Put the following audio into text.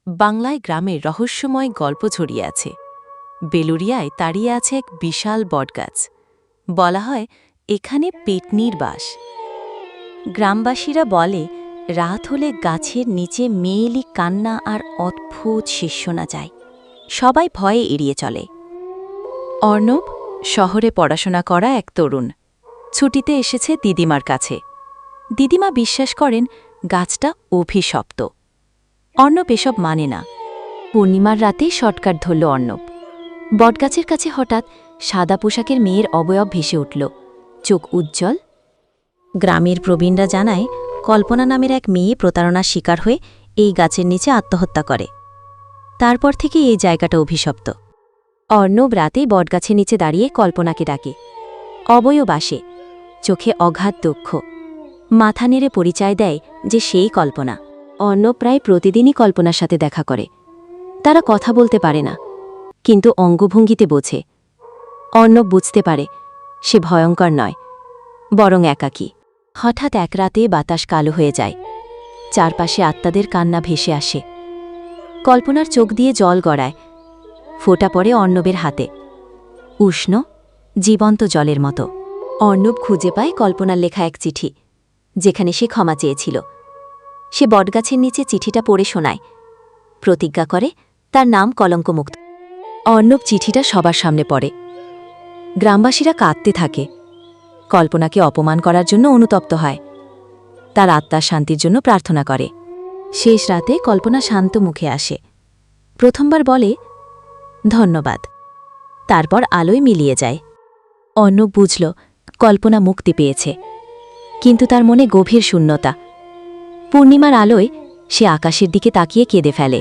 বাংলায় গ্রামের রহস্যময় গল্প ছড়িয়ে আছে। বেলুরিয়ায় দাঁড়িয়ে আছে এক বিশাল বটগাছ। বলা হয় এখানে পেতনির বাস। গ্রামবাসীরা বলে রাত হলে গাছের নিচে মেয়েলি কান্না আর অদ্ভুত শীষ শোনা যায়। সবাই ভয়ে এড়িয়ে চলে। অর্ণব শহরে পড়াশোনা করা এক তরুণ, ছুটিতে এসেছে দিদিমার কাছে। দিদিমা বিশ্বাস করেন গাছটা অভিশপ্ত। অর্ণব এসব মানে না। পূর্ণিমার রাতেই শর্টকাট ধরল অর্ণব। বটগাছের কাছে হঠাৎ সাদা পোশাকের মেয়ের অবয়ব ভেসে উঠল, চোখ উজ্জ্বল। গ্রামের প্রবীণরা জানায় কল্পনা নামের এক মেয়ে প্রতারণার শিকার হয়ে এই গাছের নিচে আত্মহত্যা করে। তারপর থেকে এই জায়গাটা অভিশপ্ত। অর্ণব রাতেই বটগাছের নিচে দাঁড়িয়ে কল্পনাকে ডাকে। অবয়ব আসে, চোখে অগাধ দুঃখ। মাথা নেড়ে পরিচয় দেয় যে সেই কল্পনা। অর্ণব প্রায় প্রতিদিনই কল্পনার সাথে দেখা করে। তারা কথা বলতে পারে না, কিন্তু অঙ্গভঙ্গিতে বোঝে। অর্ণব বুঝতে পারে সে ভয়ঙ্কর নয়, বরং একাকী। হঠাৎ এক রাতে বাতাস কালো হয়ে যায়, চারপাশে আত্মাদের কান্না ভেসে আসে। কল্পনার চোখ দিয়ে জল গড়ায়, ফোঁটা পড়ে অর্ণবের হাতে, উষ্ণ জীবন্ত জলের মতো। অর্ণব খুঁজে পায় কল্পনার লেখা এক চিঠি, যেখানে সে ক্ষমা চেয়েছিল। সে বটগাছের নিচে চিঠিটা পড়ে শোনায়, প্রতিজ্ঞা করে তার নাম কলঙ্কমুক্ত। অর্ণব চিঠিটা সবার সামনে পড়ে। গ্রামবাসীরা কাঁদতে থাকে, কল্পনাকে অপমান করার জন্য অনুতপ্ত হয়, তার আত্মার শান্তির জন্য প্রার্থনা করে। শেষ রাতে কল্পনা শান্ত মুখে আসে, প্রথমবার বলে ধন্যবাদ। তারপর আলোয় মিলিয়ে যায়। অর্ণব বুঝল কল্পনা মুক্তি পেয়েছে, কিন্তু তার মনে গভীর শূন্যতা। পূর্ণিমার আলোয় সে আকাশের দিকে তাকিয়ে কেঁদে ফেলে।